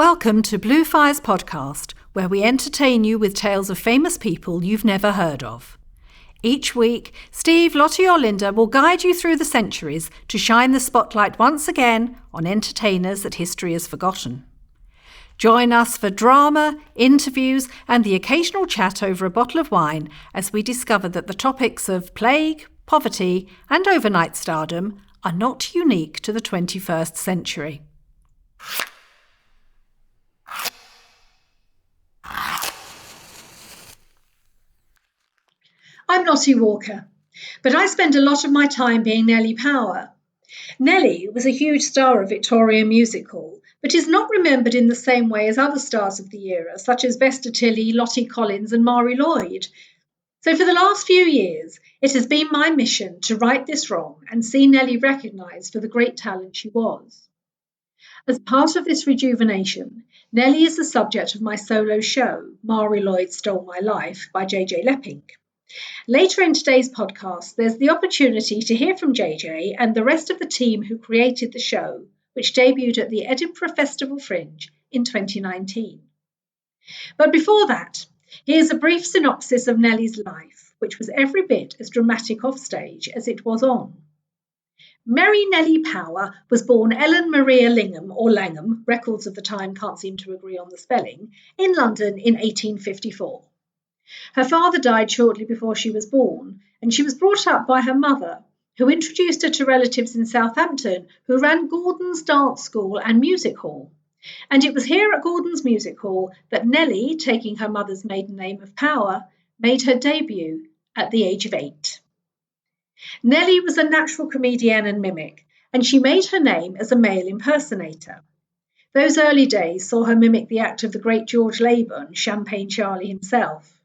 Welcome to Blue Fire's podcast, where we entertain you with tales of famous people you've never heard of. Each week, Steve, Lottie or Linda will guide you through the centuries to shine the spotlight once again on entertainers that history has forgotten. Join us for drama, interviews and the occasional chat over a bottle of wine as we discover that the topics of plague, poverty and overnight stardom are not unique to the 21st century. I'm Lottie Walker, but I spend a lot of my time being Nelly Power. Nelly was a huge star of Victorian music hall, but is not remembered in the same way as other stars of the era, such as Vesta Tilley, Lottie Collins and Marie Lloyd. So for the last few years, it has been my mission to right this wrong and see Nelly recognised for the great talent she was. As part of this rejuvenation, Nelly is the subject of my solo show, Marie Lloyd Stole My Life by Leppink. Later in today's podcast, there's the opportunity to hear from JJ and the rest of the team who created the show, which debuted at the Edinburgh Festival Fringe in 2019. But before that, here's a brief synopsis of Nelly's life, which was every bit as dramatic offstage as it was on. Mary Nelly Power was born Ellen Maria Lingham, or Langham, records of the time can't seem to agree on the spelling, in London in 1854. Her father died shortly before she was born, and she was brought up by her mother, who introduced her to relatives in Southampton who ran Gordon's Dance School and Music Hall. And it was here at Gordon's Music Hall that Nelly, taking her mother's maiden name of Power, made her debut at the age of 8. Nelly was a natural comedienne and mimic, and she made her name as a male impersonator. Those early days saw her mimic the act of the great George Leyburn, Champagne Charlie himself.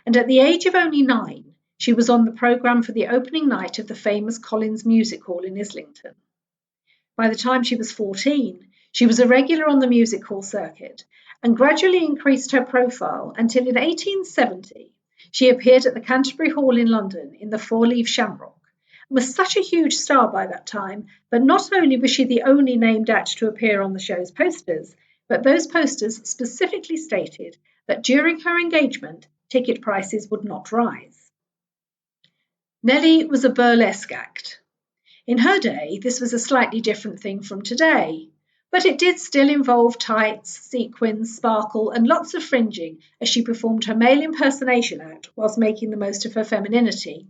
And at the age of only 9, she was on the programme for the opening night of the famous Collins Music Hall in Islington. By the time she was 14, she was a regular on the music hall circuit and gradually increased her profile until in 1870 she appeared at the Canterbury Hall in London in the four-leaf shamrock and was such a huge star by that time that not only was she the only named act to appear on the show's posters, but those posters specifically stated that during her engagement, ticket prices would not rise. Nelly was a burlesque act. In her day, this was a slightly different thing from today, but it did still involve tights, sequins, sparkle, and lots of fringing as she performed her male impersonation act whilst making the most of her femininity.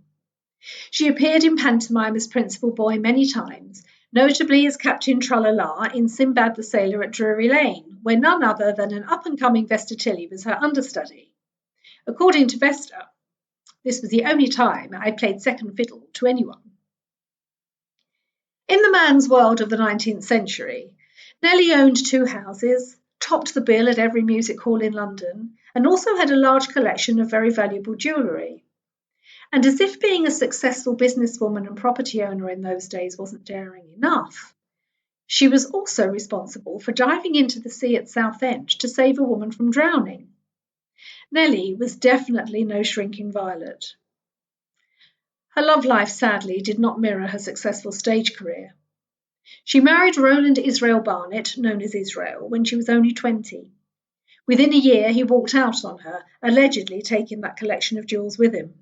She appeared in pantomime as Principal Boy many times, notably as Captain Tralala in Sinbad the Sailor at Drury Lane, where none other than an up-and-coming Vesta Tilley was her understudy. According to Vesta, this was the only time I played second fiddle to anyone. In the man's world of the 19th century, Nelly owned 2 houses, topped the bill at every music hall in London, and also had a large collection of very valuable jewellery. And as if being a successful businesswoman and property owner in those days wasn't daring enough, she was also responsible for diving into the sea at Southend to save a woman from drowning. Nelly was definitely no shrinking violet. Her love life, sadly, did not mirror her successful stage career. She married Roland Israel Barnett, known as Israel, when she was only 20. Within a year, he walked out on her, allegedly taking that collection of jewels with him.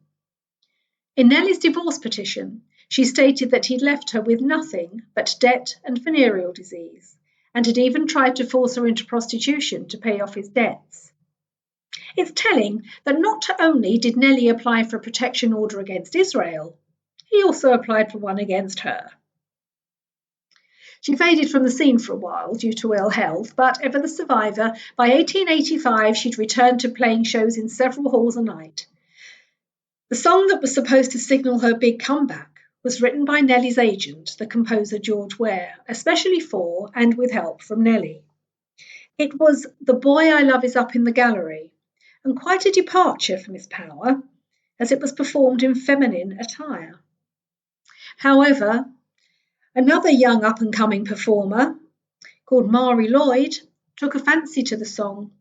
In Nelly's divorce petition, she stated that he'd left her with nothing but debt and venereal disease, and had even tried to force her into prostitution to pay off his debts. It's telling that not only did Nelly apply for a protection order against Israel, he also applied for one against her. She faded from the scene for a while due to ill health, but ever the survivor, by 1885 she'd returned to playing shows in several halls a night. The song that was supposed to signal her big comeback was written by Nelly's agent, the composer George Ware, especially for and with help from Nelly. It was The Boy I Love Is Up in the Gallery, and quite a departure for Miss Power, as it was performed in feminine attire. However, another young up-and-coming performer, called Marie Lloyd, took a fancy to the song,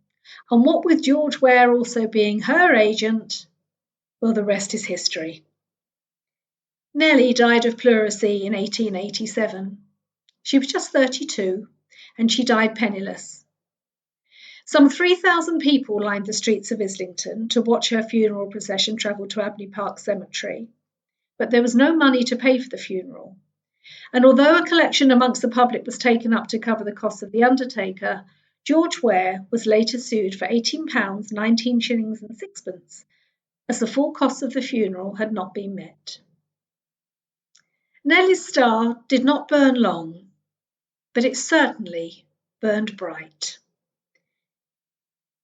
and what with George Ware also being her agent, well, the rest is history. Nelly died of pleurisy in 1887. She was just 32, and she died penniless. Some 3,000 people lined the streets of Islington to watch her funeral procession travel to Abney Park Cemetery. But there was no money to pay for the funeral. And although a collection amongst the public was taken up to cover the costs of the undertaker, George Ware was later sued for £18, 19 shillings and sixpence, as the full costs of the funeral had not been met. Nelly's star did not burn long, but it certainly burned bright.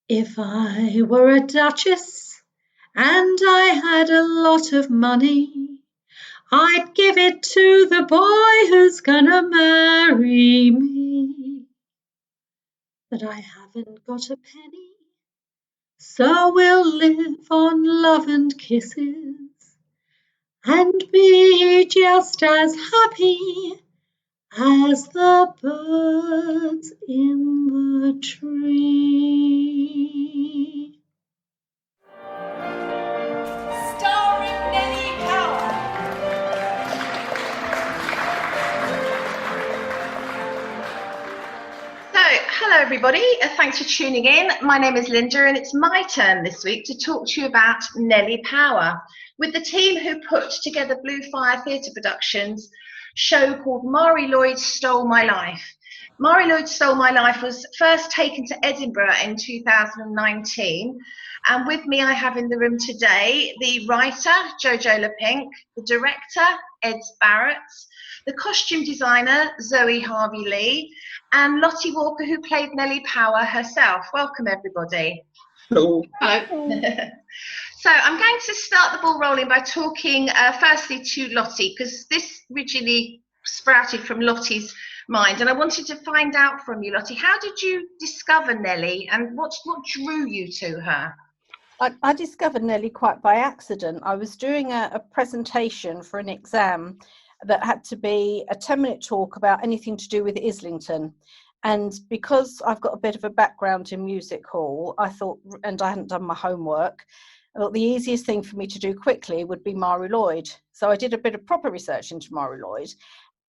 If I were a duchess and I had a lot of money, I'd give it to the boy who's gonna marry me. But I haven't got a penny, so we'll live on love and kisses and be just as happy as the birds in the tree. Starring Nelly Power. So, hello everybody, thanks for tuning in. My name is Linda and it's my turn this week to talk to you about Nelly Power with the team who put together Blue Fire Theatre Productions' show called Marie Lloyd Stole My Life. Marie Lloyd Stole My Life was first taken to Edinburgh in 2019, and with me I have in the room today the writer, Jojo Leppink, the director, Ed Barrett, the costume designer, Zoe Harvey-Lee, and Lottie Walker, who played Nelly Power herself. Welcome, everybody. Hello. Hello. So I'm going to start the ball rolling by talking firstly to Lottie, because this originally sprouted from Lottie's mind, and I wanted to find out from you, Lottie, how did you discover Nelly, and what drew you to her? I discovered Nelly quite by accident. I was doing a presentation for an exam that had to be a 10-minute talk about anything to do with Islington. And because I've got a bit of a background in music hall, I thought, and I hadn't done my homework, I thought the easiest thing for me to do quickly would be Marie Lloyd. So I did a bit of proper research into Marie Lloyd,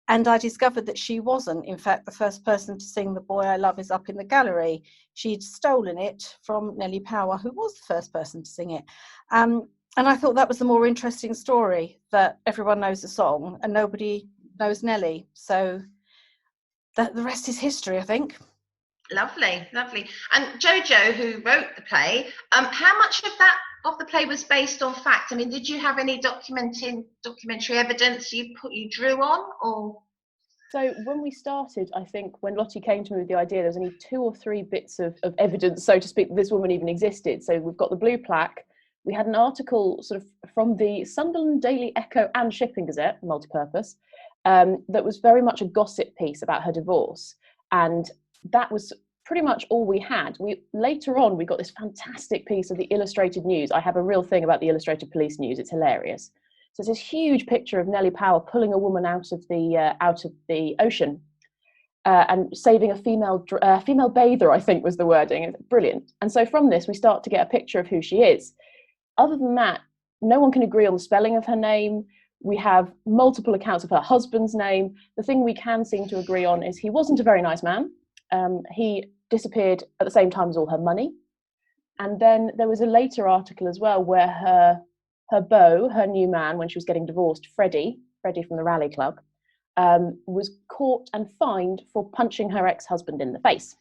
and I discovered that she wasn't, in fact, the first person to sing The Boy I Love Is Up in the Gallery. She'd stolen it from Nelly Power, who was the first person to sing it. And I thought that was the more interesting story, that everyone knows the song and nobody knows Nelly. So the rest is history, I think. Lovely, lovely. And Jojo, who wrote the play, how much of the play was based on fact? I mean, did you have any documentary evidence you drew on, or? So when we started, I think when Lottie came to me with the idea, there was only 2 or 3 bits of evidence, so to speak, that this woman even existed. So we've got the blue plaque. We had an article sort of from the Sunderland Daily Echo and Shipping Gazette, multi-purpose, that was very much a gossip piece about her divorce. And that was pretty much all we had. Later on, we got this fantastic piece of the Illustrated News. I have a real thing about the Illustrated Police News. It's hilarious. So it's this huge picture of Nelly Power pulling a woman out of the ocean and saving a female bather, I think was the wording. It's brilliant. And so from this, we start to get a picture of who she is. Other than that, no one can agree on the spelling of her name. We have multiple accounts of her husband's name. The thing we can seem to agree on is he wasn't a very nice man. He disappeared at the same time as all her money. And then there was a later article as well where her beau, her new man, when she was getting divorced, Freddie from the Rally Club, was caught and fined for punching her ex-husband in the face.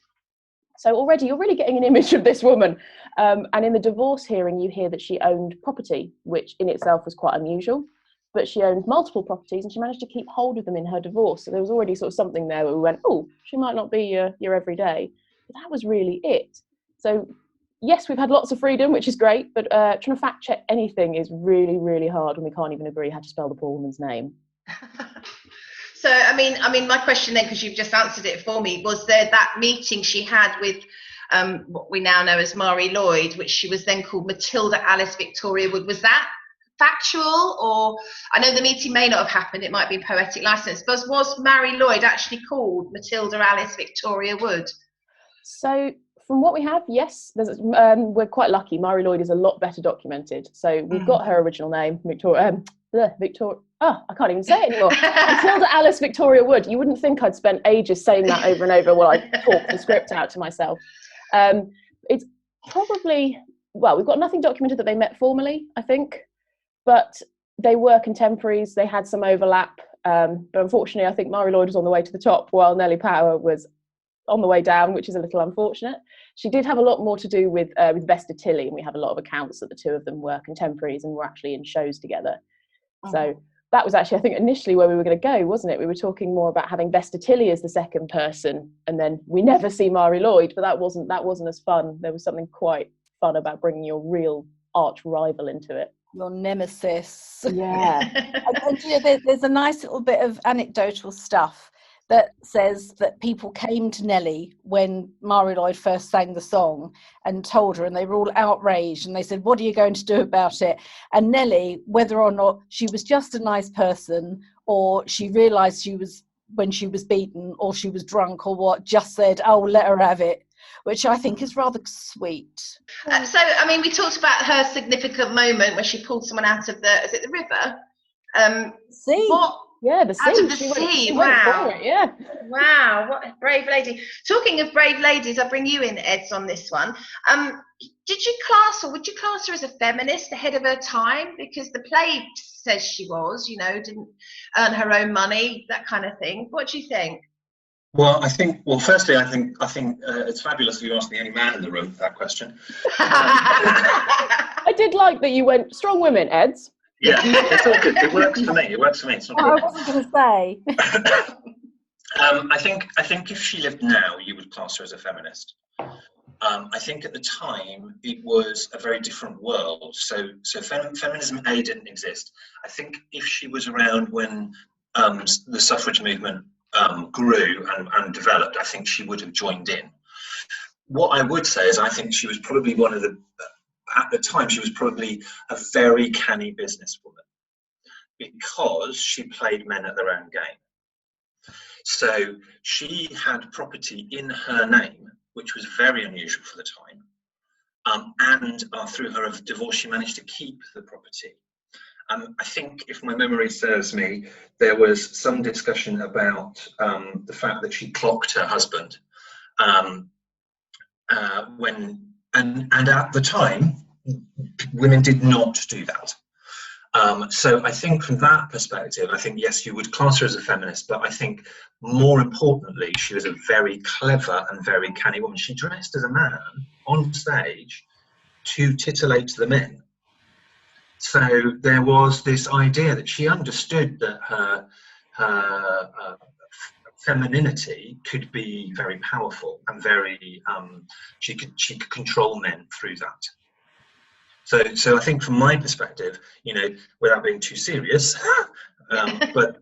So already you're really getting an image of this woman. And in the divorce hearing, you hear that she owned property, which in itself was quite unusual. But she owned multiple properties and she managed to keep hold of them in her divorce. So there was already sort of something there where we went, oh, she might not be your everyday. But that was really it. So yes, we've had lots of freedom, which is great, but trying to fact check anything is really, really hard when we can't even agree how to spell the poor woman's name. So, I mean, my question then, because you've just answered it for me, was there that meeting she had with what we now know as Marie Lloyd, which she was then called Matilda Alice Victoria Wood. Was that factual, or I know the meeting may not have happened, it might be poetic license, but was Marie Lloyd actually called Matilda Alice Victoria Wood? So from what we have, yes, we're quite lucky. Marie Lloyd is a lot better documented. So we've got her original name, Victoria. I can't even say it anymore. Matilda Alice Victoria Wood. You wouldn't think I'd spent ages saying that over and over while I talk the script out to myself. It's probably, well, we've got nothing documented that they met formally, I think, but they were contemporaries. They had some overlap, but unfortunately, I think Marie Lloyd was on the way to the top while Nelly Power was on the way down, which is a little unfortunate. She did have a lot more to do with Vesta Tilley, and we have a lot of accounts that the two of them were contemporaries and were actually in shows together. So that was actually, I think, initially where we were going to go, wasn't it? We were talking more about having Vesta Tilley as the second person, and then we never see Marie Lloyd, but that wasn't as fun. There was something quite fun about bringing your real arch rival into it. Your nemesis. Yeah. And you know, there's a nice little bit of anecdotal stuff that says that people came to Nelly when Marie Lloyd first sang the song and told her, and they were all outraged, and they said, what are you going to do about it? And Nelly, whether or not she was just a nice person, or she realised she was, when she was beaten, or she was drunk or what, just said, oh, let her have it, which I think is rather sweet. So, I mean, we talked about her significant moment when she pulled someone out of the river? See? What? Yeah, the sea. Out of the sea. Wow. Went for it, yeah. Wow, what a brave lady. Talking of brave ladies, I'll bring you in, Eds, on this one. Did you class, or would you class her as a feminist ahead of her time? Because the play says she was, you know, didn't earn her own money, that kind of thing. What do you think? Well, firstly, I think it's fabulous that you asked the only man in the room that question. I did like that you went strong women, Eds. Yeah, it's all good. It works for me. It's not I wasn't going to say. I think if she lived now, you would class her as a feminist. I think at the time it was a very different world. So feminism didn't exist. I think if she was around when the suffrage movement grew and developed, I think she would have joined in. What I would say is I think she was probably at the time, she was probably a very canny businesswoman because she played men at their own game. So she had property in her name, which was very unusual for the time. And through her divorce, she managed to keep the property. I think, if my memory serves me, there was some discussion about the fact that she clocked her husband and at the time, women did not do that. So I think from that perspective, I think, yes, you would class her as a feminist, but I think more importantly, she was a very clever and very canny woman. She dressed as a man on stage to titillate the men. So there was this idea that she understood that her femininity could be very powerful and very she could control men through that. So I think from my perspective, you know, without being too serious, but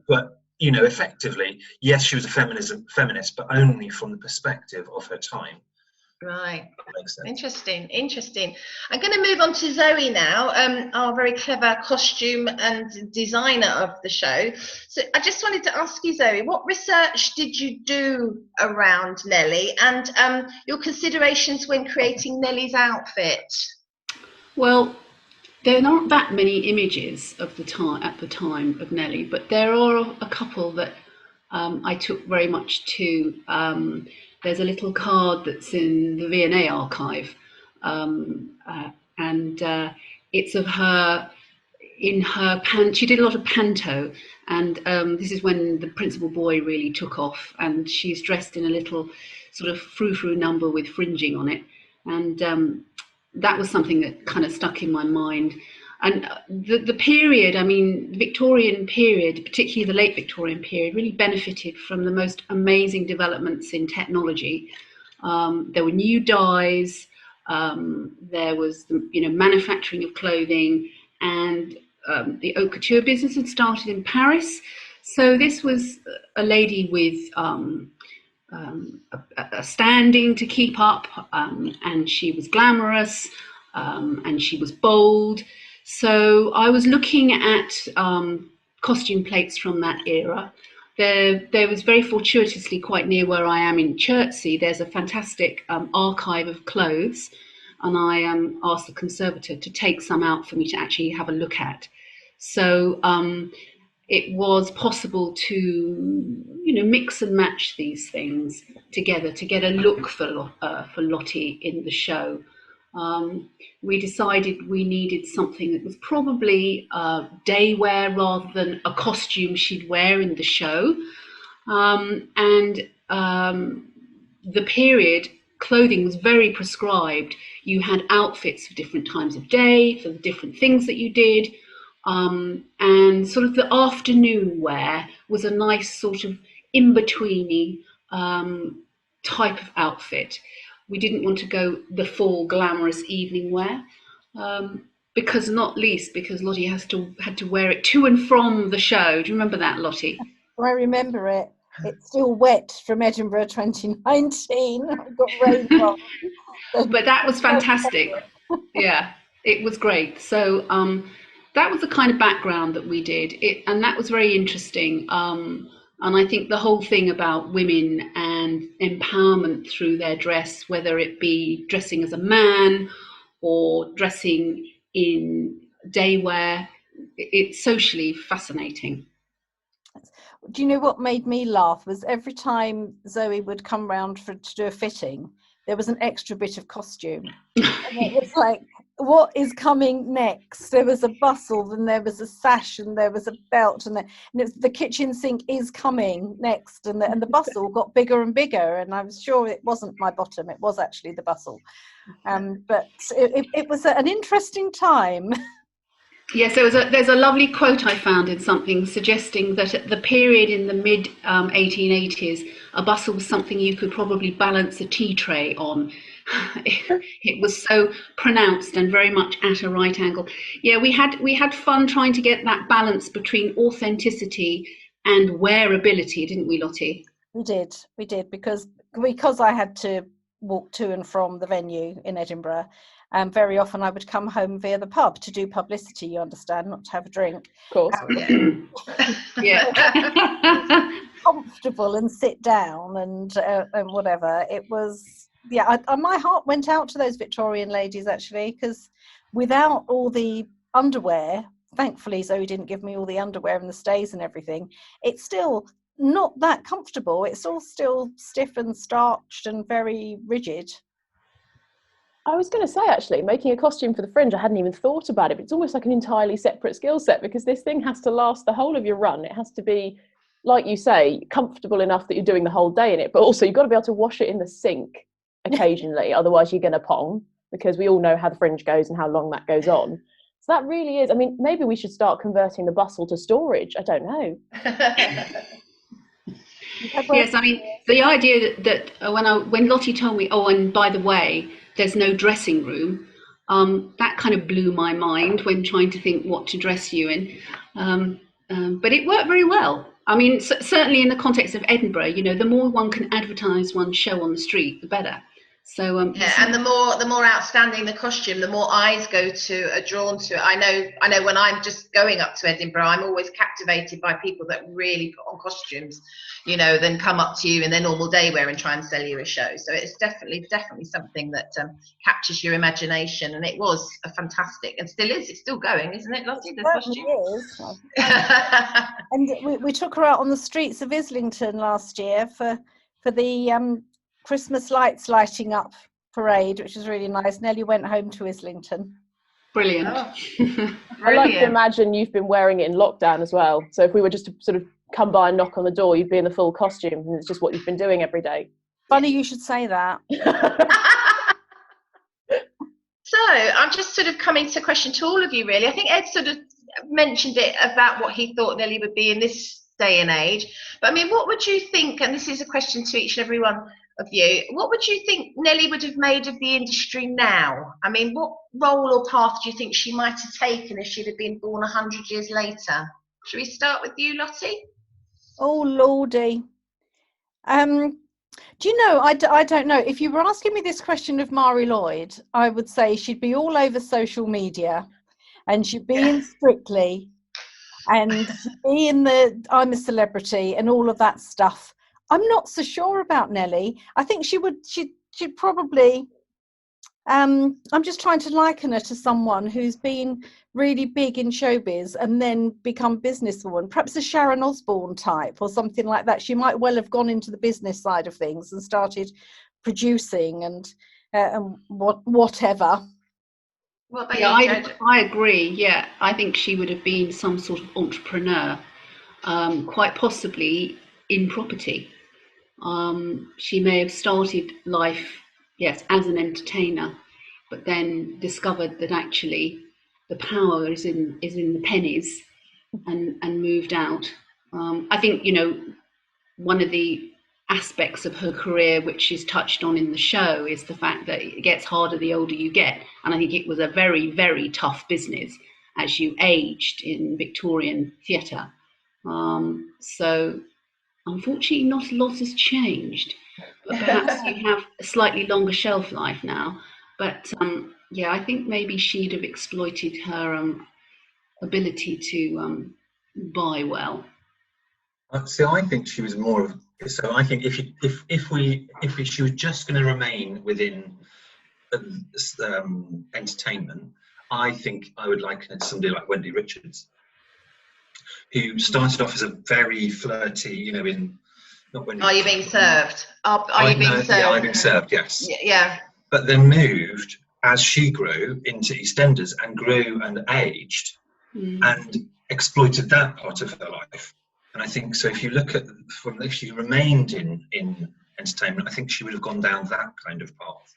you know, effectively, yes, she was a feminist, but only from the perspective of her time. Right. Interesting. I'm going to move on to Zoe now, our very clever costume and designer of the show. So I just wanted to ask you, Zoe, what research did you do around Nelly and your considerations when creating Nelly's outfit? Well, there are not that many images of the time at the time of Nelly, but there are a couple that I took very much to. There's a little card that's in the V&A archive, and it's of her in her she did a lot of panto, and this is when the principal boy really took off, and she's dressed in a little sort of frou-frou number with fringing on it, and that was something that kind of stuck in my mind. And the period, I mean, the Victorian period, particularly the late Victorian period, really benefited from the most amazing developments in technology. There were new dyes, there was the, you know, manufacturing of clothing, and the haute couture business had started in Paris. So this was a lady with a standing to keep up, and she was glamorous, and she was bold. So I was looking at costume plates from that era. There was very fortuitously, quite near where I am in Chertsey, there's a fantastic archive of clothes, and I asked the conservator to take some out for me to actually have a look at. So it was possible to, you know, mix and match these things together to get a look for Lottie in the show. We decided we needed something that was probably day wear rather than a costume she'd wear in the show. And the period clothing was very prescribed. You had outfits for different times of day, for the different things that you did. And sort of the afternoon wear was a nice sort of in-betweeny type of outfit. We didn't want to go the full glamorous evening wear, because Lottie had to wear it to and from the show. Do you remember that, Lottie? I remember it. It's still wet from Edinburgh 2019. I've got rain on. But that was fantastic. Yeah, it was great. So that was the kind of background that we did, and that was very interesting. And I think the whole thing about women and empowerment through their dress, whether it be dressing as a man or dressing in day wear, it's socially fascinating. Do you know what made me laugh was every time Zoe would come round to do a fitting, there was an extra bit of costume. And it was like, what is coming next? There was a bustle, and there was a sash, and there was a belt, and the kitchen sink is coming next, and the bustle got bigger and bigger, and I was sure it wasn't my bottom, it was actually the bustle. But it was an interesting time. Yes, there's a lovely quote I found in something suggesting that at the period in the mid 1880s, a bustle was something you could probably balance a tea tray on. It was so pronounced and very much at a right angle. Yeah, we had fun trying to get that balance between authenticity and wearability, didn't we, Lottie? We did because I had to walk to and from the venue in Edinburgh. Very often I would come home via the pub to do publicity, you understand, not to have a drink. Of course. Yeah. Comfortable and sit down and whatever. It was, my heart went out to those Victorian ladies, actually, because without all the underwear, thankfully Zoe didn't give me all the underwear and the stays and everything, it's still not that comfortable. It's all still stiff and starched and very rigid. I was going to say, actually, making a costume for the Fringe, I hadn't even thought about it, but it's almost like an entirely separate skill set, because this thing has to last the whole of your run. It has to be, like you say, comfortable enough that you're doing the whole day in it, but also you've got to be able to wash it in the sink occasionally, otherwise you're going to pong, because we all know how the Fringe goes and how long that goes on. So that really is, I mean, maybe we should start converting the bustle to storage. I don't know. Yes, I mean, the idea that when Lottie told me, oh, and by the way, there's no dressing room, that kind of blew my mind when trying to think what to dress you in. But it worked very well. I mean, certainly in the context of Edinburgh, you know, the more one can advertise one's show on the street, the better. So and the more outstanding the costume, the more eyes are drawn to it. I know when I'm just going up to Edinburgh, I'm always captivated by people that really put on costumes, you know, then come up to you in their normal day wear and try and sell you a show. So it's definitely something that captures your imagination, and it was a fantastic, and still is. It's still going, isn't it, Lottie? The costume is. And we took her out on the streets of Islington last year for the Christmas lights lighting up parade, which was really nice. Nelly went home to Islington. Brilliant. Oh, I like to imagine you've been wearing it in lockdown as well. So if we were just to sort of come by and knock on the door, you'd be in the full costume, and it's just what you've been doing every day. Funny you should say that. So I'm just sort of coming to a question to all of you, really. I think Ed sort of mentioned it about what he thought Nelly would be in this day and age. But I mean, what would you think, and this is a question to each and every one of you, what would you think Nelly would have made of the industry now? I mean, what role or path do you think she might have taken if she'd have been born 100 years later? Should we start with you, Lottie? Oh, Lordy. Do you know, I don't know. If you were asking me this question of Marie Lloyd, I would say she'd be all over social media, and she'd be in Strictly, and she'd be in the I'm a Celebrity and all of that stuff. I'm not so sure about Nelly. I think she'd probably I'm just trying to liken her to someone who's been really big in showbiz and then become businesswoman, perhaps a Sharon Osbourne type or something like that. She might well have gone into the business side of things and started producing and whatever. What about Yeah, you, Jojo? I agree. Yeah, I think she would have been some sort of entrepreneur, quite possibly in property. She may have started life, yes, as an entertainer, but then discovered that actually the power is in the pennies, and moved out. I think, you know, one of the aspects of her career which is touched on in the show is the fact that it gets harder the older you get, and I think it was a very, very tough business as you aged in Victorian theatre. So unfortunately not a lot has changed, but perhaps you have a slightly longer shelf life now. But yeah, I think maybe she'd have exploited her ability to buy well. So I think she was more of. So I think if she was just going to remain within entertainment, I think I would like somebody like Wendy Richards, who started off as a very flirty, you know, not Wendy. Are you being served? Are you being served? Yeah, I've been served. Yes. Yeah. But then moved as she grew into EastEnders and grew and aged, and exploited that part of her life. And I think so. If you look at if she remained in entertainment, I think she would have gone down that kind of path,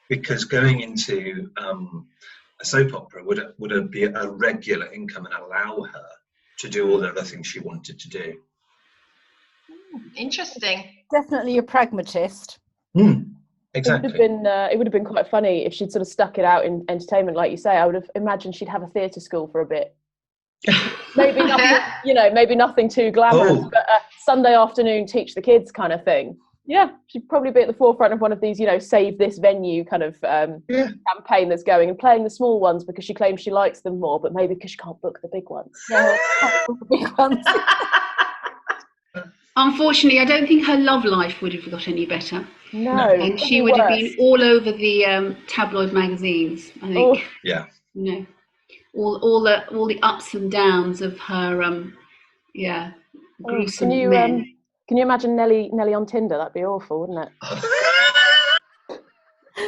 because going into a soap opera would be a regular income and allow her to do all the other things she wanted to do. Interesting. Definitely a pragmatist. Exactly. It would have been quite funny if she'd sort of stuck it out in entertainment, like you say. I would have imagined she'd have a theatre school for a bit. Maybe nothing, you know, maybe nothing too glamorous, but Sunday afternoon teach the kids kind of thing. Yeah, she'd probably be at the forefront of one of these, you know, save this venue kind of campaign that's going, and playing the small ones because she claims she likes them more, but maybe because she can't book the big ones. Yeah, the big ones. Unfortunately, I don't think her love life would have got any better. No, and she would have been all over the tabloid magazines. I think. Yeah. You know, all the ups and downs of her gruesome men. Can you imagine Nelly on Tinder? That'd be awful, wouldn't it?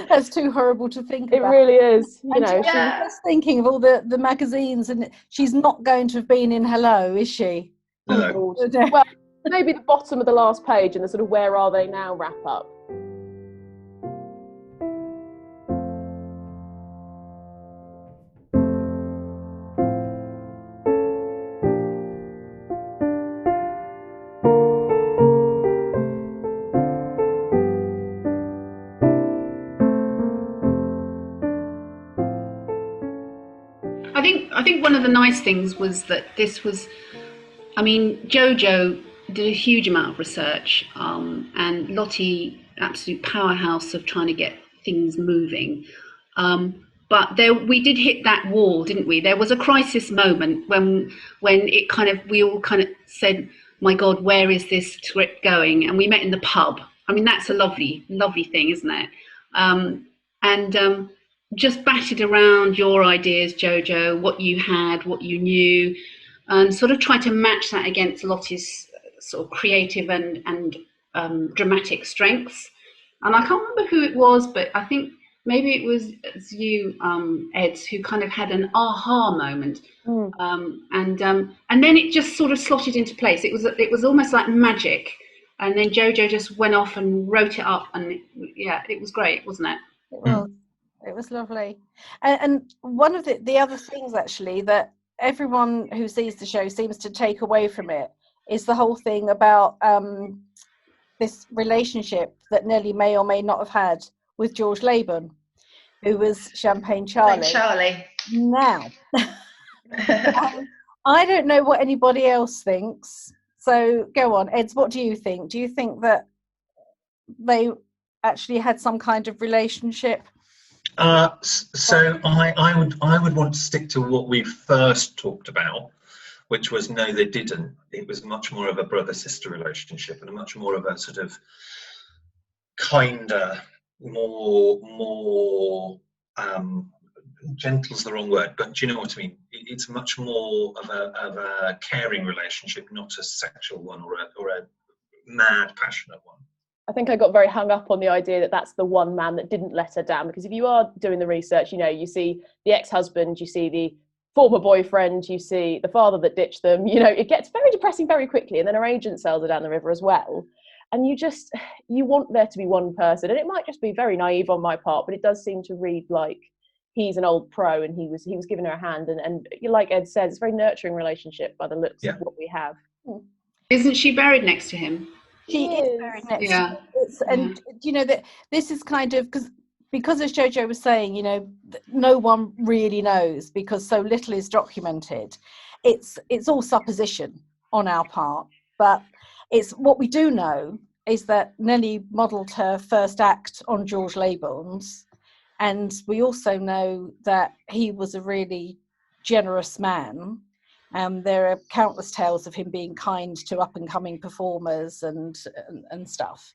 That's too horrible to think about. It really is. You and know, just thinking of all the magazines, and she's not going to have been in Hello, is she? No. Well, maybe the bottom of the last page and the sort of "Where Are They Now" wrap up. I think one of the nice things was that this was, I mean, Jojo did a huge amount of research, and Lottie, absolute powerhouse of trying to get things moving. But we did hit that wall, didn't we? There was a crisis moment when it kind of, we all kind of said, my God, where is this script going? And we met in the pub. I mean, that's a lovely, lovely thing, isn't it? And just batted around your ideas, Jojo, what you had, what you knew, and sort of tried to match that against Lottie's sort of creative and dramatic strengths. And I can't remember who it was, but I think maybe it was you, Eds, who kind of had an aha moment, and then it just sort of slotted into place. It was almost like magic, and then Jojo just went off and wrote it up, and it was great, wasn't it? It was. It was lovely. And one of the other things actually that everyone who sees the show seems to take away from it is the whole thing about this relationship that Nelly may or may not have had with George Laban, who was Champagne Charlie. Now, I don't know what anybody else thinks. So go on, Eds, what do you think? Do you think that they actually had some kind of relationship? So I would want to stick to what we first talked about, which was no, they didn't. It was much more of a brother-sister relationship and a much more of a sort of kinder more gentle's the wrong word, but do you know what I mean? It's much more of a caring relationship, not a sexual one or a mad, passionate one. I think I got very hung up on the idea that that's the one man that didn't let her down, because if you are doing the research, you see the ex-husband, you see the former boyfriend, you see the father that ditched them, it gets very depressing very quickly, and then her agent sells her down the river as well. And you want there to be one person, and it might just be very naive on my part, but it does seem to read like he's an old pro and he was giving her a hand, and like Ed says, it's a very nurturing relationship by the looks of what we have. Isn't she buried next to him? She is buried next to him. And that this is kind of because as Jojo was saying, no one really knows because so little is documented. It's all supposition on our part, but it's what we do know is that Nelly modelled her first act on George Leybourne's, and we also know that he was a really generous man. There are countless tales of him being kind to up-and-coming performers and stuff.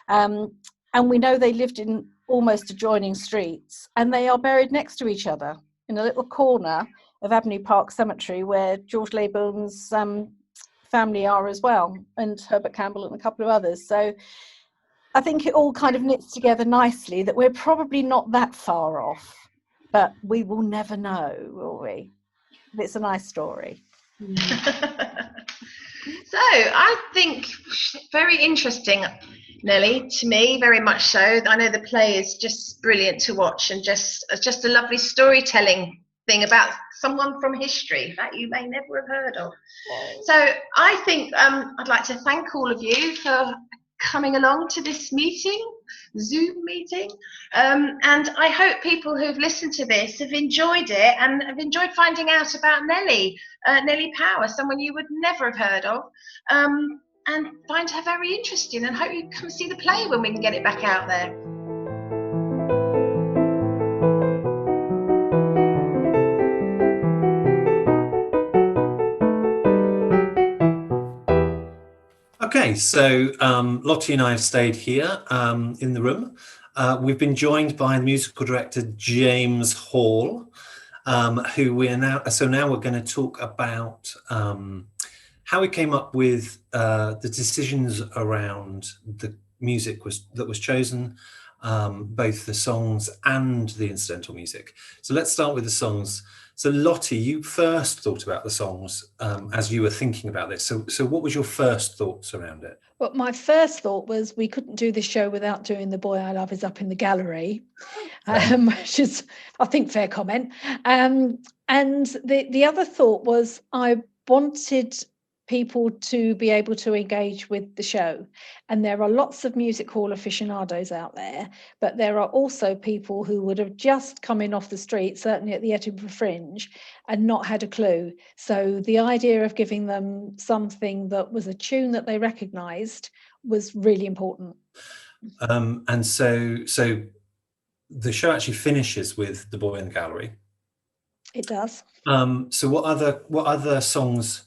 And we know they lived in almost adjoining streets, and they are buried next to each other in a little corner of Avenue Park Cemetery where George Leybourne's family are as well, and Herbert Campbell and a couple of others. So I think it all kind of knits together nicely that we're probably not that far off, but we will never know, will we? It's a nice story. So I think very interesting, Nelly, to me, very much so. I know the play is just brilliant to watch, and just a lovely storytelling thing about someone from history that you may never have heard of. So I think I'd like to thank all of you for coming along to this Zoom meeting, and I hope people who've listened to this have enjoyed it and have enjoyed finding out about Nelly Power, someone you would never have heard of, and find her very interesting, and hope you come see the play when we can get it back out there. Okay, so Lottie and I have stayed here in the room. We've been joined by musical director James Hall, who now we're going to talk about how we came up with the decisions around the music that was chosen, both the songs and the incidental music. So let's start with the songs. So Lottie, you first thought about the songs as you were thinking about this. So what was your first thoughts around it? Well, my first thought was we couldn't do this show without doing The Boy I Love Is Up in the Gallery, which is, I think, fair comment. And the other thought was I wanted people to be able to engage with the show. And there are lots of music hall aficionados out there, but there are also people who would have just come in off the street, certainly at the Edinburgh Fringe, and not had a clue. So the idea of giving them something that was a tune that they recognised was really important. And so the show actually finishes with The Boy in the Gallery. It does. So what other songs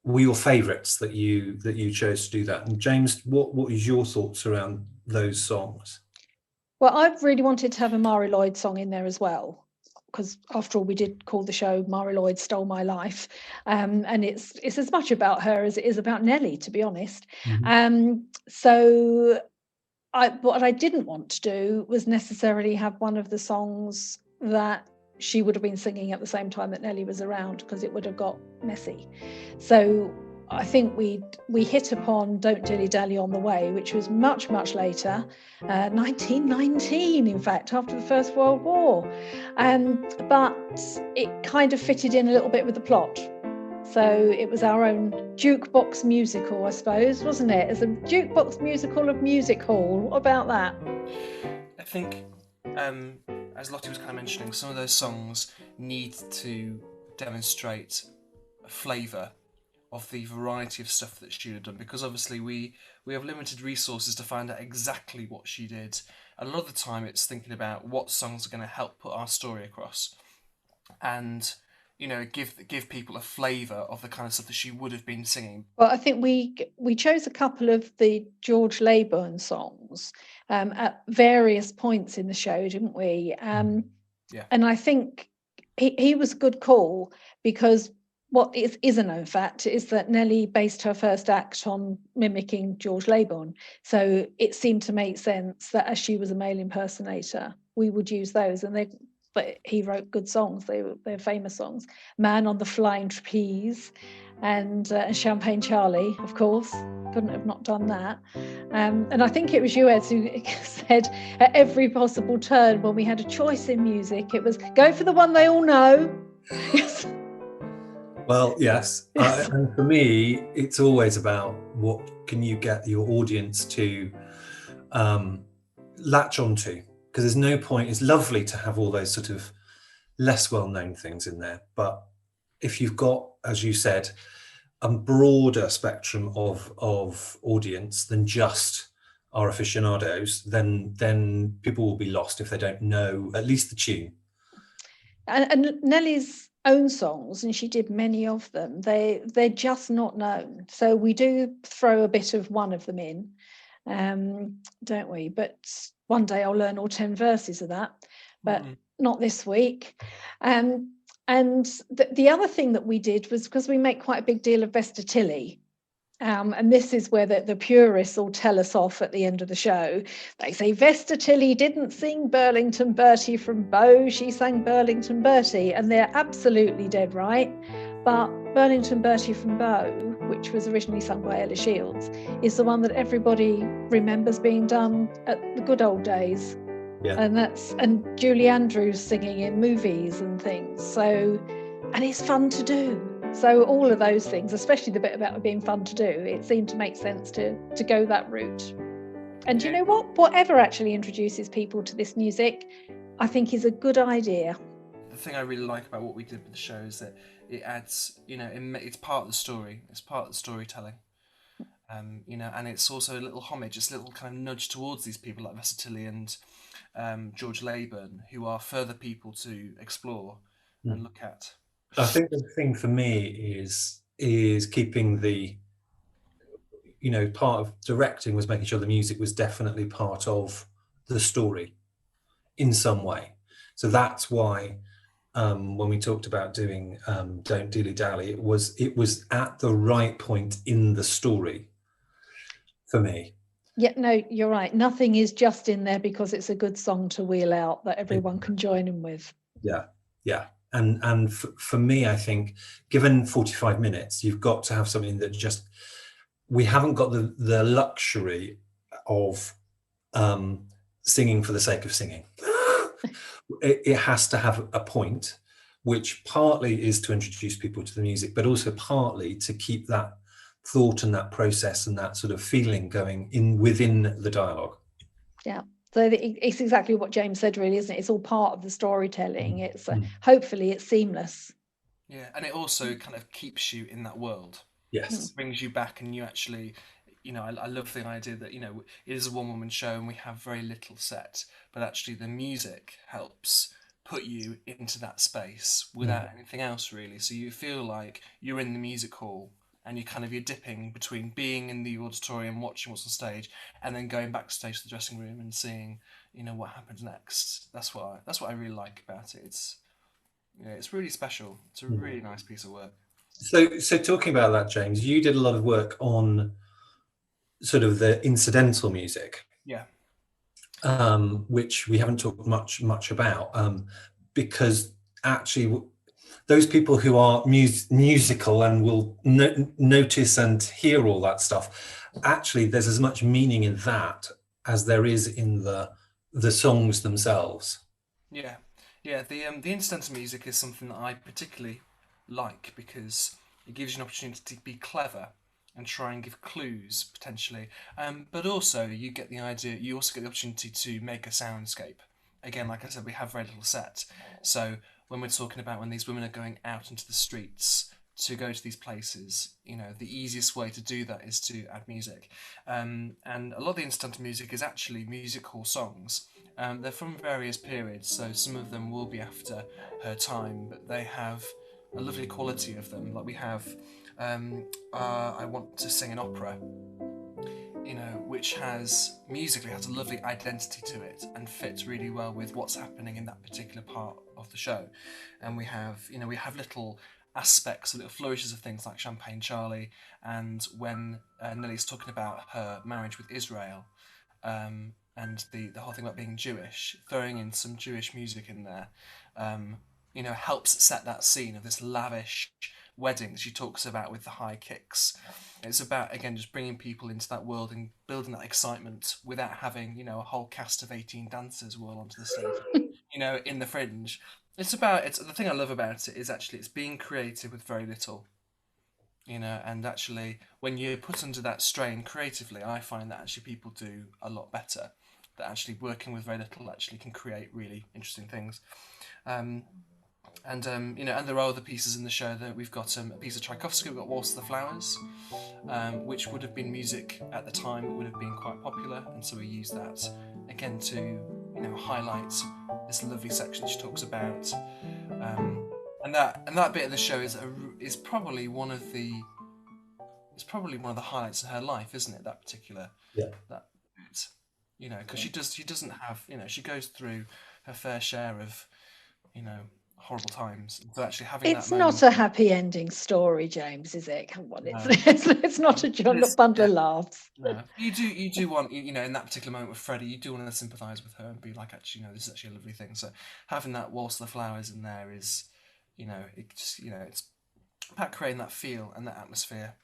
were your favourites that you chose to do that? And James, what was your thoughts around those songs? Well, I really wanted to have a Marie Lloyd song in there as well, because after all, we did call the show Marie Lloyd Stole My Life, and it's as much about her as it is about Nelly, to be honest. Mm-hmm. So what I didn't want to do was necessarily have one of the songs that she would have been singing at the same time that Nelly was around, because it would have got messy. So I think we hit upon Don't Dilly Dally on the Way, which was much, much later, 1919, in fact, after the First World War. But it kind of fitted in a little bit with the plot. So it was our own jukebox musical, I suppose, wasn't it? It's a jukebox musical of music hall. What about that? I think, as Lottie was kind of mentioning, some of those songs need to demonstrate a flavour of the variety of stuff that she had done, because obviously we have limited resources to find out exactly what she did. A lot of the time it's thinking about what songs are going to help put our story across. And give people a flavour of the kind of stuff that she would have been singing. Well, I think we chose a couple of the George Leyburn songs at various points in the show, didn't we? Yeah. And I think he was a good call, because what is a known fact is that Nelly based her first act on mimicking George Leyburn. So it seemed to make sense that as she was a male impersonator, we would use those. But he wrote good songs. They're famous songs. Man on the Flying Trapeze and Champagne Charlie, of course. Couldn't have not done that. And I think it was you, Ed, who said at every possible turn when we had a choice in music, it was go for the one they all know. Yes. Well, yes. And for me, it's always about what can you get your audience to latch onto, because there's no point. It's lovely to have all those sort of less well-known things in there, but if you've got, as you said, a broader spectrum of audience than just our aficionados, then people will be lost if they don't know at least the tune. And Nelly's own songs, and she did many of them, they're just not known. So we do throw a bit of one of them in, don't we? But one day I'll learn all 10 verses of that, but not this week. And the other thing that we did was, because we make quite a big deal of Vesta Tilley, and this is where the purists all tell us off at the end of the show. They say Vesta Tilley didn't sing Burlington Bertie from Bow, she sang Burlington Bertie, and they're absolutely dead right. But Burlington Bertie from Bow, which was originally sung by Ella Shields, is the one that everybody remembers being done at the good old days. Yeah. And Julie Andrews singing in movies and things. So, and it's fun to do. So all of those things, especially the bit about it being fun to do, it seemed to make sense to go that route. And you know what? Whatever actually introduces people to this music, I think is a good idea. The thing I really like about what we did with the show is that it adds, it's part of the story. It's part of the storytelling. And it's also a little homage, it's a little kind of nudge towards these people like Vesta Tilley and George Leyburn, who are further people to explore and look at. I think the thing for me is keeping the, part of directing was making sure the music was definitely part of the story in some way. So that's why when we talked about doing Don't Dilly Dally, it was at the right point in the story for me. Yeah, no, you're right. Nothing is just in there because it's a good song to wheel out that everyone can join in with. Yeah. And for me, I think, given 45 minutes, you've got to have something that just, we haven't got the luxury of singing for the sake of singing. It has to have a point, which partly is to introduce people to the music, but also partly to keep that thought and that process and that sort of feeling going within the dialogue. Yeah. So it's exactly what James said, really, isn't it? It's all part of the storytelling. It's hopefully it's seamless. Yeah, and it also kind of keeps you in that world. Yes. It brings you back, and you actually, I love the idea that, it is a one-woman show and we have very little set, but actually the music helps put you into that space without anything else, really. So you feel like you're in the music hall, and you're dipping between being in the auditorium, watching what's on stage, and then going backstage to the dressing room and seeing, what happens next. That's what I really like about it. It's really special. It's a really nice piece of work. So talking about that, James, you did a lot of work on sort of the incidental music. Yeah. Which we haven't talked much about, because actually those people who are musical and will notice and hear all that stuff, actually there's as much meaning in that as there is in the songs themselves. Yeah. The incidental music is something that I particularly like, because it gives you an opportunity to be clever and try and give clues potentially, but also you get the idea. You also get the opportunity to make a soundscape. Again, like I said, we have very little set, so when we're talking about when these women are going out into the streets to go to these places, the easiest way to do that is to add music. And a lot of the incidental music is actually music hall songs. They're from various periods, so some of them will be after her time, but they have a lovely quality of them. Like we have I Want to Sing an Opera, you know, which musically has a lovely identity to it and fits really well with what's happening in that particular part of the show. And we have little aspects, little flourishes of things like Champagne Charlie, and when Nelly's talking about her marriage with Israel, and the whole thing about being Jewish, throwing in some Jewish music in there, helps set that scene of this lavish wedding that she talks about with the high kicks. It's about, again, just bringing people into that world and building that excitement without having, a whole cast of 18 dancers whirl onto the stage, in the Fringe. It's the thing I love about it is actually it's being creative with very little, and actually when you're put under that strain creatively, I find that actually people do a lot better. That actually working with very little actually can create really interesting things. And there are other pieces in the show. That we've got a piece of Tchaikovsky. We've got Waltz of the Flowers, which would have been music at the time. It would have been quite popular, and so we use that again to highlight this lovely section she talks about. And that bit of the show is probably one of the highlights of her life, isn't it? That particular that bit, because she doesn't have she goes through her fair share of horrible times. So actually having it's that not moment, a happy ending story, James, is it? Come on, No. it's not a bundle of laughs. no. You do want in that particular moment with Freddie, you do want to sympathise with her and be like, actually, this is actually a lovely thing. So having that Waltz of the Flowers in there is, it's about creating that feel and that atmosphere.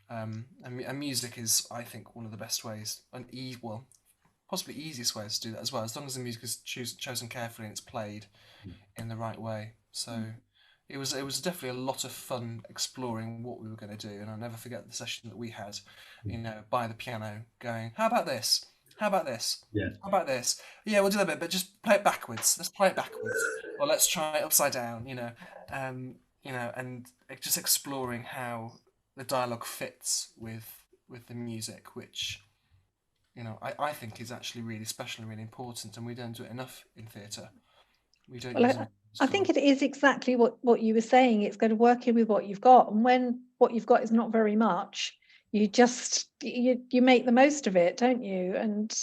And music is, I think, one of the best ways, possibly easiest ways to do that as well, as long as the music is chosen carefully and it's played in the right way. So it was definitely a lot of fun exploring what we were going to do, and I'll never forget the session that we had, by the piano, going, how about this? How about this? Yeah. How about this? Yeah, we'll do that bit, but just play it backwards. Let's play it backwards, or let's try it upside down. And just exploring how the dialogue fits with the music, which I think is actually really special and really important, and we don't do it enough in theatre. We don't. Well, I think it is exactly what you were saying. It's going to work in with what you've got, and when what you've got is not very much, you just you make the most of it, don't you? And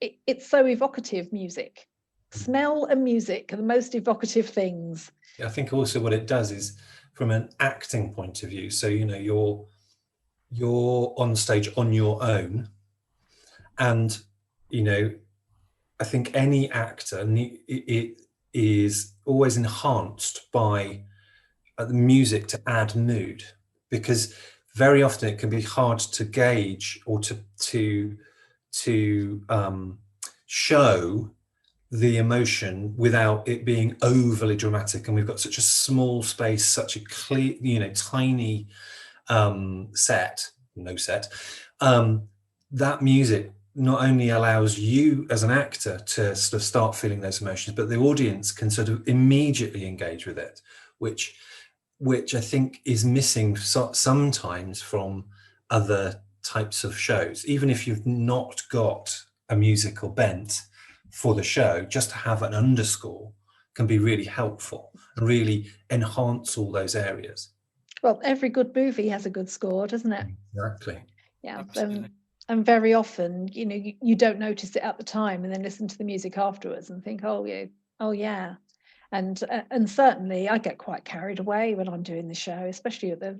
it's so evocative. Music, smell, and music are the most evocative things. I think also what it does is, from an acting point of view, so you're on stage on your own, and I think any actor, it is always enhanced by the music to add mood, because very often it can be hard to gauge or to show the emotion without it being overly dramatic. And we've got such a small space, such a clear, tiny set, that music not only allows you as an actor to sort of start feeling those emotions, but the audience can sort of immediately engage with it, which I think is missing sometimes from other types of shows. Even if you've not got a musical bent for the show, just to have an underscore can be really helpful and really enhance all those areas. Well, every good movie has a good score, doesn't it? Exactly. Yeah. Absolutely. And very often, you don't notice it at the time, and then listen to the music afterwards and think, oh yeah. And certainly I get quite carried away when I'm doing the show, especially at the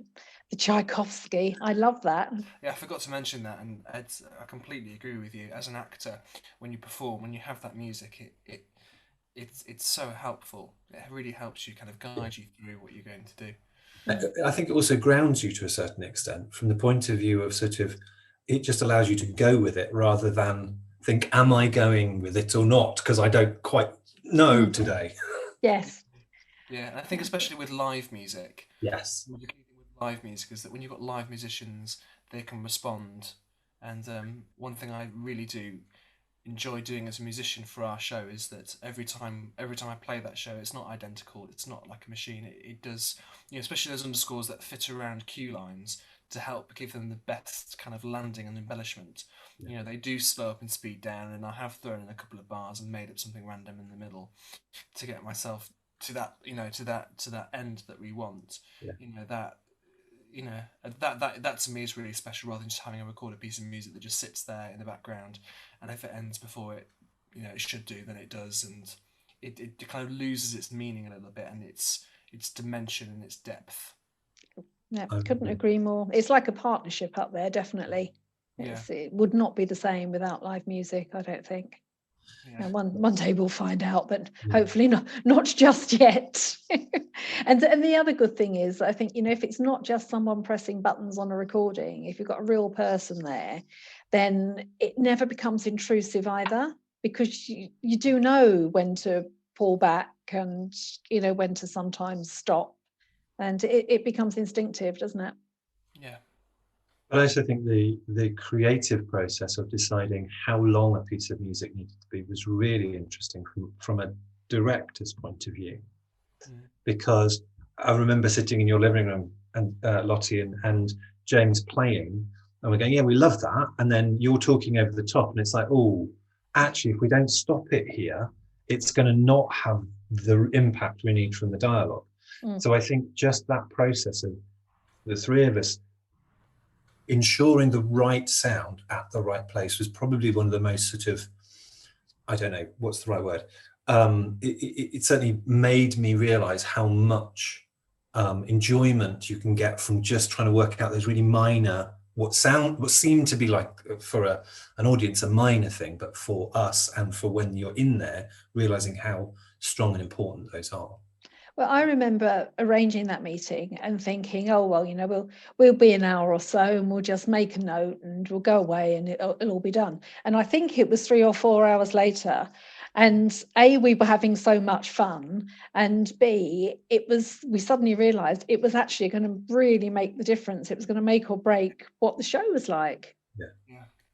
Tchaikovsky. I love that. Yeah, I forgot to mention that, and I completely agree with you. As an actor, when you perform, when you have that music, it's so helpful. It really helps you kind of guide you through what you're going to do. I think it also grounds you to a certain extent, from the point of view of sort of, it just allows you to go with it rather than think, am I going with it or not? Because I don't quite know today. Yes. Yeah, and I think especially with live music. Yes. The key thing with live music is that when you've got live musicians, they can respond. And one thing I really do enjoy doing as a musician for our show is that every time I play that show, it's not identical. It's not like a machine. It does, especially those underscores that fit around cue lines to help give them the best kind of landing and embellishment. They do slow up and speed down, and I have thrown in a couple of bars and made up something random in the middle to get myself to that, to that end that we want. Yeah. That to me is really special, rather than just having a recorded piece of music that just sits there in the background, and if it ends before it it should do, then it does, and it kind of loses its meaning a little bit, and its dimension and its depth. Yeah, couldn't agree more. It's like a partnership up there, definitely. It would not be the same without live music, I don't think. Yeah. One day we'll find out, but hopefully not just yet. and the other good thing is, I think, if it's not just someone pressing buttons on a recording, if you've got a real person there, then it never becomes intrusive either, because you do know when to pull back and when to sometimes stop, and it becomes instinctive, doesn't it? Yeah. But I also think the creative process of deciding how long a piece of music needed to be was really interesting from a director's point of view. Because I remember sitting in your living room, and Lottie and James playing, and we're going, yeah, we love that, and then you're talking over the top, and it's like, oh, actually, if we don't stop it here, it's going to not have the impact we need from the dialogue. So I think just that process of the three of us ensuring the right sound at the right place was probably one of the most sort of, I don't know what's the right word, it certainly made me realize how much enjoyment you can get from just trying to work out those really minor, what seemed to be like for an audience a minor thing, but for us and for when you're in there, realizing how strong and important those are. Well, I remember arranging that meeting and thinking, oh, well, we'll be an hour or so, and we'll just make a note and we'll go away and it'll all be done. And I think it was 3 or 4 hours later, and A, we were having so much fun, and B, we suddenly realized it was actually going to really make the difference. It was going to make or break what the show was like.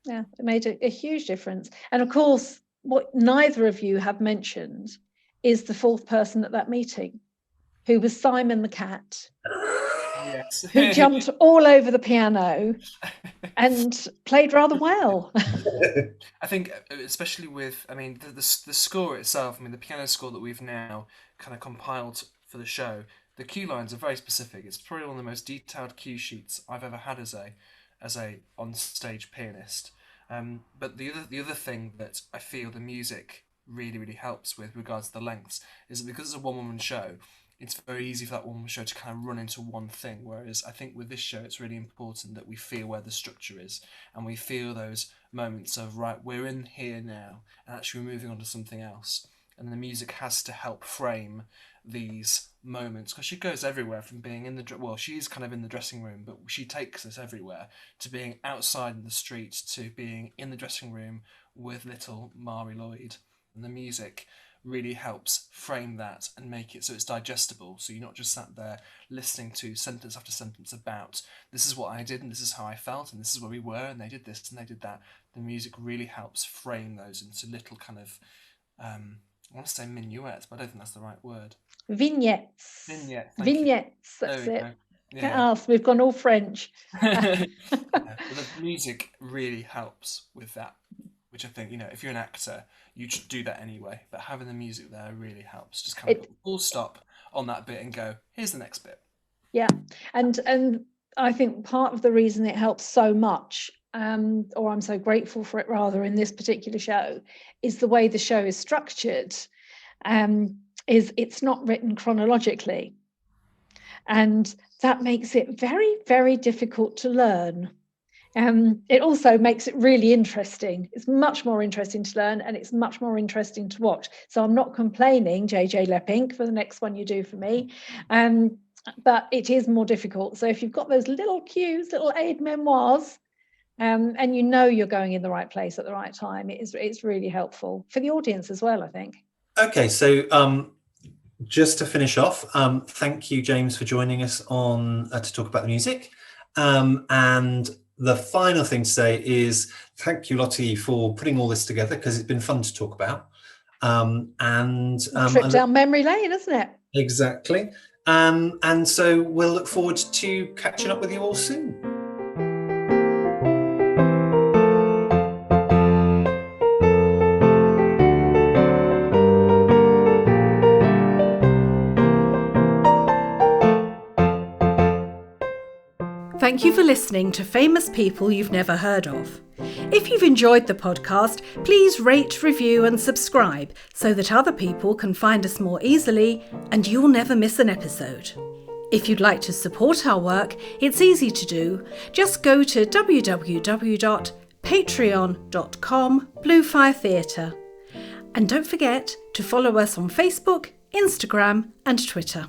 Yeah, it made a huge difference. And of course, what neither of you have mentioned is the fourth person at that meeting, who was Simon the cat, who jumped all over the piano and played rather well. I think, especially with, the score itself, the piano score that we've now kind of compiled for the show, the cue lines are very specific. It's probably one of the most detailed cue sheets I've ever had as a on-stage pianist. But the other thing that I feel the music really, really helps with regards to the lengths is that because it's a one-woman show, it's very easy for that one show to kind of run into one thing, whereas I think with this show it's really important that we feel where the structure is, and we feel those moments of, right, we're in here now, and actually we're moving on to something else, and the music has to help frame these moments, because she goes everywhere from being in she is kind of in the dressing room, but she takes us everywhere, to being outside in the street, to being in the dressing room with little Marie Lloyd, and the music really helps frame that and make it so it's digestible, so you're not just sat there listening to sentence after sentence about this is what I did and this is how I felt and this is where we were and they did this and they did that. The music really helps frame those into little kind of I want to say minuets, but I don't think that's the right word. Vignettes. That's it. Yeah. Can't ask, we've gone all French. But the music really helps with that, which I think, if you're an actor, you should do that anyway, but having the music there really helps. Just kind of put a full stop on that bit and go, here's the next bit. Yeah, and I think part of the reason it helps so much, or I'm so grateful for it rather, in this particular show, is the way the show is structured. Is it's not written chronologically, and that makes it very, very difficult to learn. It also makes it really interesting. It's much more interesting to learn, and it's much more interesting to watch. So I'm not complaining, JJ Leppink, for the next one you do for me, but it is more difficult. So if you've got those little cues, little aid memoirs, and you're going in the right place at the right time, it's really helpful for the audience as well, I think. Okay, so just to finish off, thank you, James, for joining us on to talk about the music, and the final thing to say is thank you, Lottie, for putting all this together, because it's been fun to talk about. Trip down memory lane, isn't it? Exactly. And so we'll look forward to catching up with you all soon. thank you for listening to Famous People You've Never Heard Of. If you've enjoyed the podcast, please rate, review and subscribe so that other people can find us more easily and you'll never miss an episode. If you'd like to support our work, it's easy to do. Just go to www.patreon.com/Bluefire Theatre. And don't forget to follow us on Facebook, Instagram and Twitter.